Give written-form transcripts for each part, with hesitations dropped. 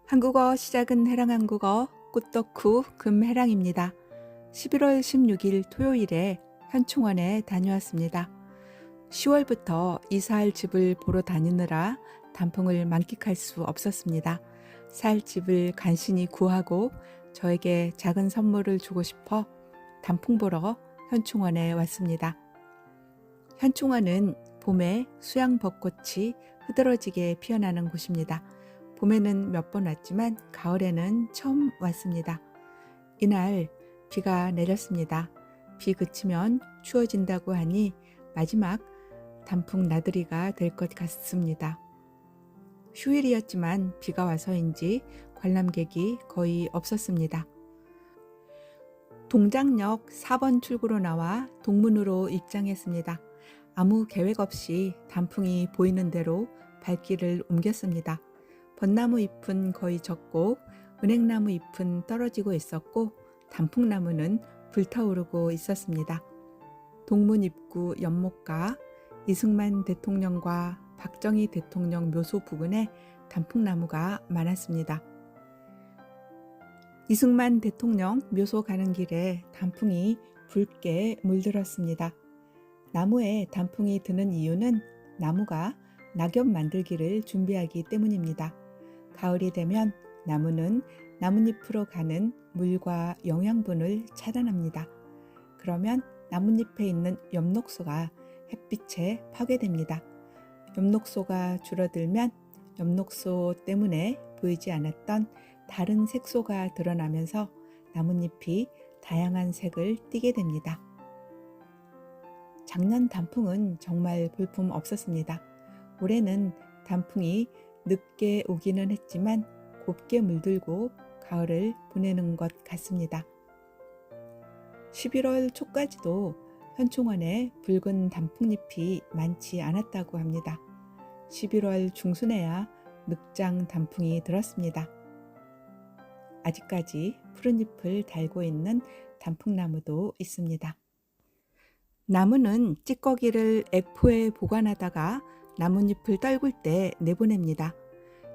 한국어 시작은 해랑 한국어 꽃덕후 금해랑입니다. 11월 16일 토요일에 현충원에 다녀왔습니다. 10월부터 이사할 집을 보러 다니느라 단풍을 만끽할 수 없었습니다. 살 집을 간신히 구하고 저에게 작은 선물을 주고 싶어 단풍 보러 현충원에 왔습니다. 현충원은 봄에 수양벚꽃이 흐드러지게 피어나는 곳입니다. 봄에는 몇 번 왔지만 가을에는 처음 왔습니다. 이날 비가 내렸습니다. 비 그치면 추워진다고 하니 마지막 단풍 나들이가 될 것 같습니다. 휴일이었지만 비가 와서인지 관람객이 거의 없었습니다. 동작역 4번 출구로 나와 동문으로 입장했습니다. 아무 계획 없이 단풍이 보이는 대로 발길을 옮겼습니다. 벚나무 잎은 거의 졌고 은행나무 잎은 떨어지고 있었고 단풍나무는 불타오르고 있었습니다. 동문 입구 연못가 이승만 대통령과 박정희 대통령 묘소 부근에 단풍나무가 많았습니다. 이승만 대통령 묘소 가는 길에 단풍이 붉게 물들었습니다. 나무에 단풍이 드는 이유는 나무가 낙엽 만들기를 준비하기 때문입니다. 가을이 되면 나무는 나뭇잎으로 가는 물과 영양분을 차단합니다. 그러면 나뭇잎에 있는 엽록소가 햇빛에 파괴됩니다. 엽록소가 줄어들면 엽록소 때문에 보이지 않았던 다른 색소가 드러나면서 나뭇잎이 다양한 색을 띠게 됩니다. 작년 단풍은 정말 볼품 없었습니다. 올해는 단풍이 늦게 오기는 했지만 곱게 물들고 가을을 보내는 것 같습니다. 11월 초까지도 현충원에 붉은 단풍잎이 많지 않았다고 합니다. 11월 중순에야 늑장 단풍이 들었습니다. 아직까지 푸른 잎을 달고 있는 단풍나무도 있습니다. 나무는 찌꺼기를 액포에 보관하다가 나뭇잎을 떨굴 때 내보냅니다.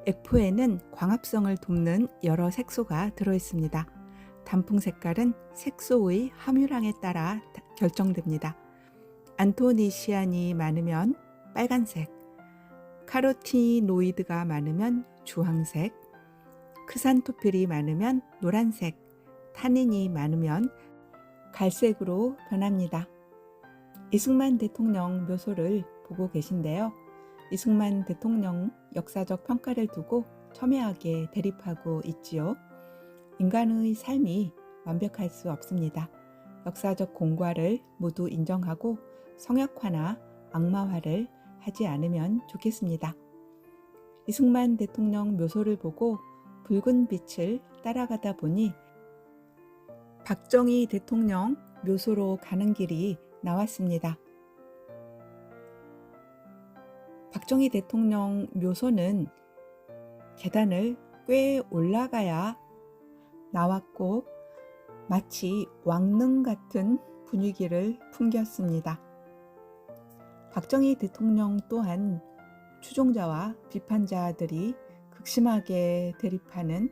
액포에는 광합성을 돕는 여러 색소가 들어있습니다. 단풍 색깔은 색소의 함유량에 따라 결정됩니다. 안토니시안이 많으면 빨간색, 카로티노이드가 많으면 주황색, 크산토필이 많으면 노란색, 타닌이 많으면 갈색으로 변합니다. 이승만 대통령 묘소를 보고 계신데요. 이승만 대통령 역사적 평가를 두고 첨예하게 대립하고 있지요. 인간의 삶이 완벽할 수 없습니다. 역사적 공과를 모두 인정하고 성역화나 악마화를 하지 않으면 좋겠습니다. 이승만 대통령 묘소를 보고 붉은 빛을 따라가다 보니 박정희 대통령 묘소로 가는 길이 나왔습니다. 박정희 대통령 묘소는 계단을 꽤 올라가야 나왔고 마치 왕릉 같은 분위기를 풍겼습니다. 박정희 대통령 또한 추종자와 비판자들이 극심하게 대립하는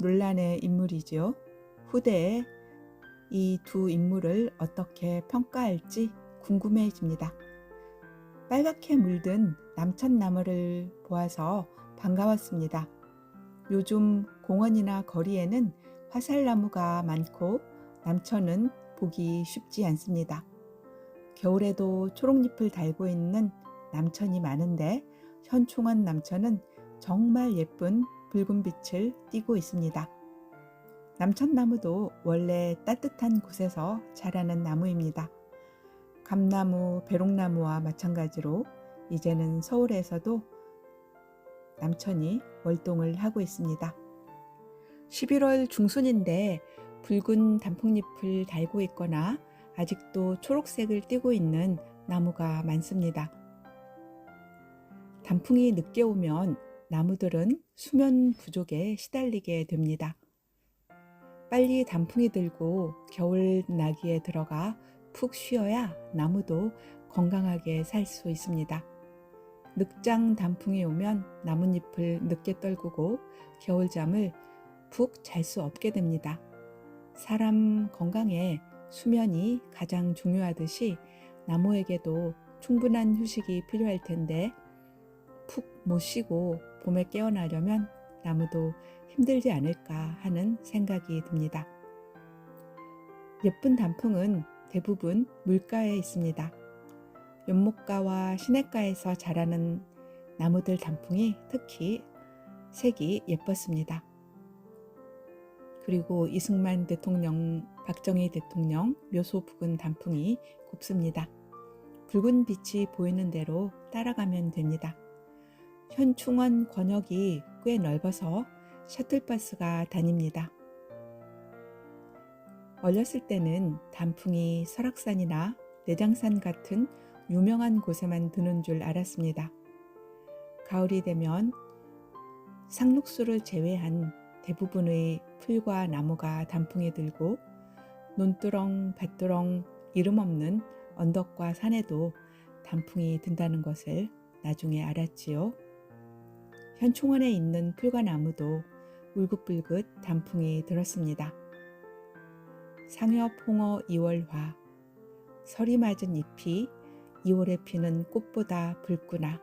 논란의 인물이지요. 후대에 이 두 인물을 어떻게 평가할지 궁금해집니다. 빨갛게 물든 남천나무를 보아서 반가웠습니다. 요즘 공원이나 거리에는 화살나무가 많고 남천은 보기 쉽지 않습니다. 겨울에도 초록잎을 달고 있는 남천이 많은데 현충원 남천은 정말 예쁜 붉은 빛을 띠고 있습니다. 남천나무도 원래 따뜻한 곳에서 자라는 나무입니다. 감나무, 배롱나무와 마찬가지로 이제는 서울에서도 남천이 월동을 하고 있습니다. 11월 중순인데 붉은 단풍잎을 달고 있거나 아직도 초록색을 띠고 있는 나무가 많습니다. 단풍이 늦게 오면 나무들은 수면 부족에 시달리게 됩니다. 빨리 단풍이 들고 겨울 나기에 들어가 푹 쉬어야 나무도 건강하게 살 수 있습니다. 늑장 단풍이 오면 나뭇잎을 늦게 떨구고 겨울잠을 푹 잘 수 없게 됩니다. 사람 건강에 수면이 가장 중요하듯이 나무에게도 충분한 휴식이 필요할 텐데 푹 못 쉬고 봄에 깨어나려면 나무도 힘들지 않을까 하는 생각이 듭니다. 예쁜 단풍은 대부분 물가에 있습니다. 연못가와 시냇가에서 자라는 나무들 단풍이 특히 색이 예뻤습니다. 그리고 이승만 대통령, 박정희 대통령 묘소 부근 단풍이 곱습니다. 붉은 빛이 보이는 대로 따라가면 됩니다. 현충원 권역이 꽤 넓어서 셔틀버스가 다닙니다. 어렸을 때는 단풍이 설악산이나 내장산 같은 유명한 곳에만 드는 줄 알았습니다. 가을이 되면 상록수를 제외한 대부분의 풀과 나무가 단풍에 들고 논두렁, 밭두렁, 이름 없는 언덕과 산에도 단풍이 든다는 것을 나중에 알았지요. 현충원에 있는 풀과 나무도 울긋불긋 단풍이 들었습니다. 상엽 홍어 2월화, 설이 맞은 잎이 2월에 피는 꽃보다 붉구나.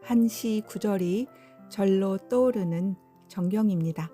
한시 구절이 절로 떠오르는 정경입니다.